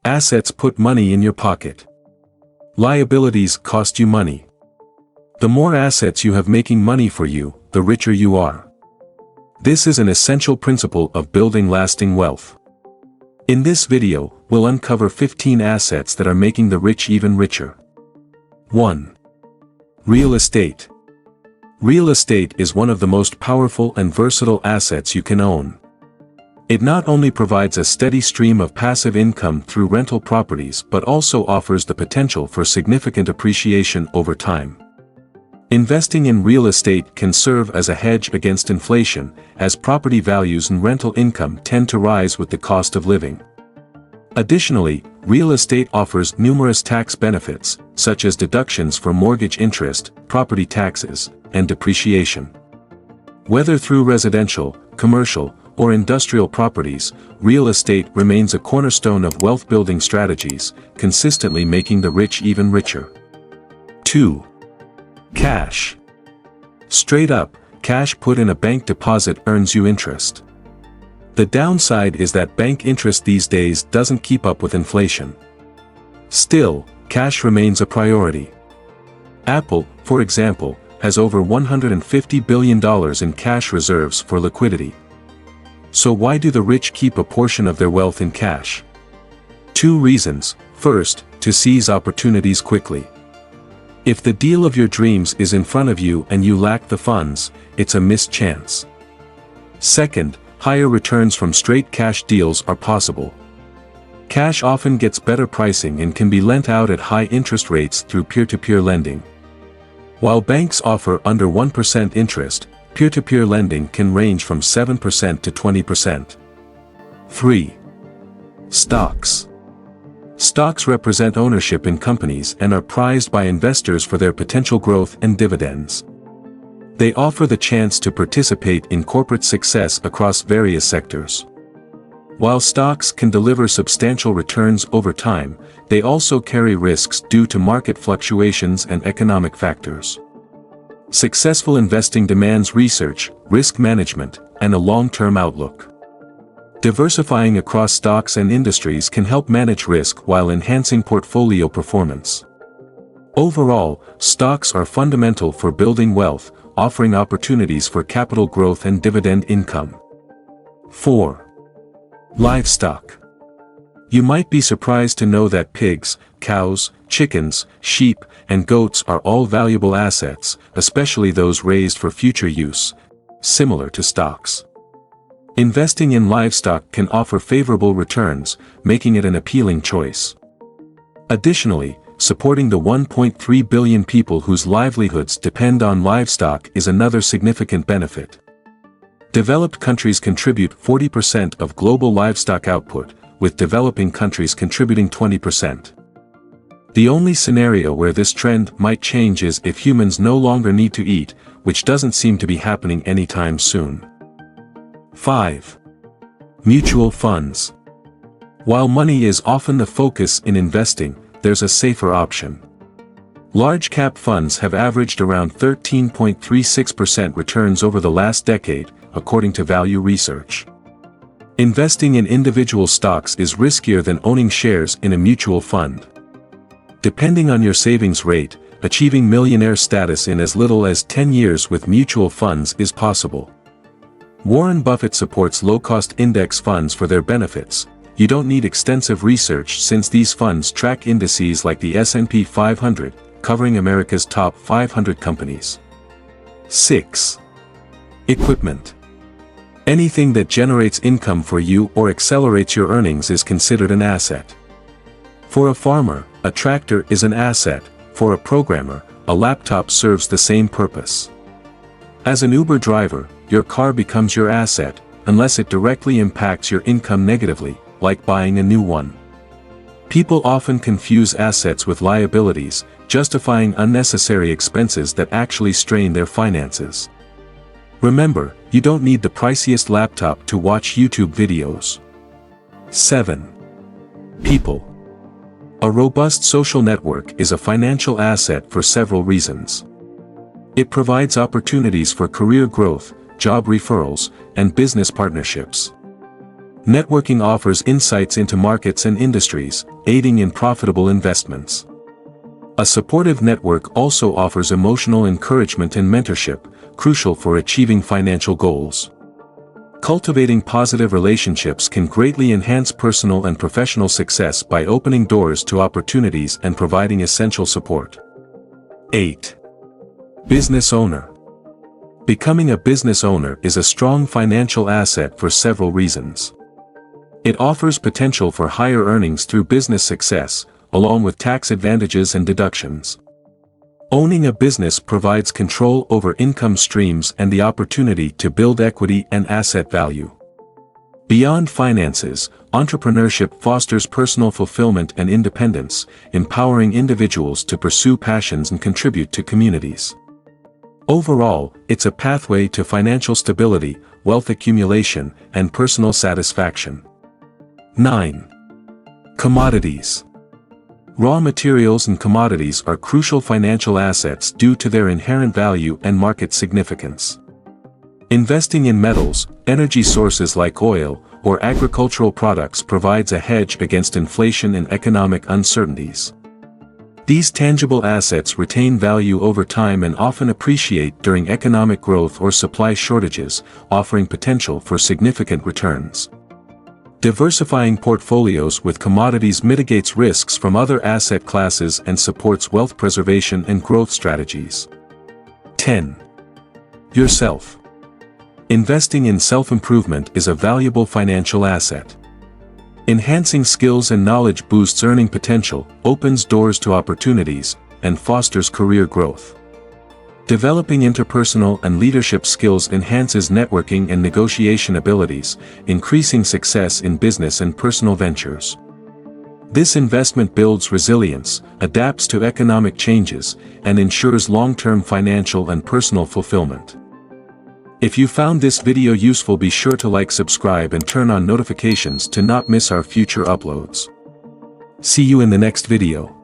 Assets put money in your pocket. Liabilities cost you money. The more assets you have making money for you, the richer you are. This is an essential principle of building lasting wealth. In this video, we'll uncover 15 assets that are making the rich even richer. 1. Real estate. Real estate is one of the most powerful and versatile assets you can own. It not only provides a steady stream of passive income through rental properties but also offers the potential for significant appreciation over time. Investing in real estate can serve as a hedge against inflation, as property values and rental income tend to rise with the cost of living. Additionally, real estate offers numerous tax benefits, such as deductions for mortgage interest, property taxes, and depreciation. Whether through residential, commercial, or industrial properties, real estate remains a cornerstone of wealth-building strategies, consistently making the rich even richer. 2. Cash. Straight up, cash put in a bank deposit earns you interest. The downside is that bank interest these days doesn't keep up with inflation. Still, cash remains a priority. Apple, for example, has over $150 billion in cash reserves for liquidity. So why do the rich keep a portion of their wealth in cash? 2 reasons. First, to seize opportunities quickly. If the deal of your dreams is in front of you and you lack the funds, it's a missed chance. Second, higher returns from straight cash deals are possible. Cash often gets better pricing and can be lent out at high interest rates through peer-to-peer lending. While banks offer under 1% interest, peer-to-peer lending can range from 7% to 20%. 3. Stocks. Stocks represent ownership in companies and are prized by investors for their potential growth and dividends. They offer the chance to participate in corporate success across various sectors. While stocks can deliver substantial returns over time, they also carry risks due to market fluctuations and economic factors. Successful investing demands research, risk management, and a long-term outlook. Diversifying across stocks and industries can help manage risk while enhancing portfolio performance. Overall, stocks are fundamental for building wealth, offering opportunities for capital growth and dividend income. 4. Livestock. You might be surprised to know that pigs, cows, chickens, sheep, and goats are all valuable assets, especially those raised for future use, similar to stocks. Investing in livestock can offer favorable returns, making it an appealing choice. Additionally, supporting the 1.3 billion people whose livelihoods depend on livestock is another significant benefit. Developed countries contribute 40% of global livestock output, with developing countries contributing 20%. The only scenario where this trend might change is if humans no longer need to eat, which doesn't seem to be happening anytime soon. 5. Mutual funds. While money is often the focus in investing, there's a safer option. Large-cap funds have averaged around 13.36% returns over the last decade, according to Value Research. Investing in individual stocks is riskier than owning shares in a mutual fund. Depending on your savings rate, achieving millionaire status in as little as 10 years with mutual funds is possible. Warren Buffett supports low-cost index funds for their benefits. You don't need extensive research since these funds track indices like the S&P 500, covering America's top 500 companies. 6. Equipment. Anything that generates income for you or accelerates your earnings is considered an asset. For a farmer, a tractor is an asset. For a programmer, a laptop serves the same purpose. As an Uber driver, your car becomes your asset, unless it directly impacts your income negatively, like buying a new one. People often confuse assets with liabilities, justifying unnecessary expenses that actually strain their finances. Remember, you don't need the priciest laptop to watch YouTube videos. 7. People. A robust social network is a financial asset for several reasons. It provides opportunities for career growth, job referrals, and business partnerships. Networking offers insights into markets and industries, aiding in profitable investments. A supportive network also offers emotional encouragement and mentorship, crucial for achieving financial goals. Cultivating positive relationships can greatly enhance personal and professional success by opening doors to opportunities and providing essential support. 8. Business owner. Becoming a business owner is a strong financial asset for several reasons. It offers potential for higher earnings through business success, along with tax advantages and deductions. Owning a business provides control over income streams and the opportunity to build equity and asset value. Beyond finances, entrepreneurship fosters personal fulfillment and independence, empowering individuals to pursue passions and contribute to communities. Overall, it's a pathway to financial stability, wealth accumulation, and personal satisfaction. 9. Commodities. Raw materials and commodities are crucial financial assets due to their inherent value and market significance. Investing in metals, energy sources like oil, or agricultural products provides a hedge against inflation and economic uncertainties. These tangible assets retain value over time and often appreciate during economic growth or supply shortages, offering potential for significant returns. Diversifying portfolios with commodities mitigates risks from other asset classes and supports wealth preservation and growth strategies. 10. Yourself. Investing in self-improvement is a valuable financial asset. Enhancing skills and knowledge boosts earning potential, opens doors to opportunities, and fosters career growth. Developing interpersonal and leadership skills enhances networking and negotiation abilities, increasing success in business and personal ventures. This investment builds resilience, adapts to economic changes, and ensures long-term financial and personal fulfillment. If you found this video useful, be sure to like, subscribe, and turn on notifications to not miss our future uploads. See you in the next video.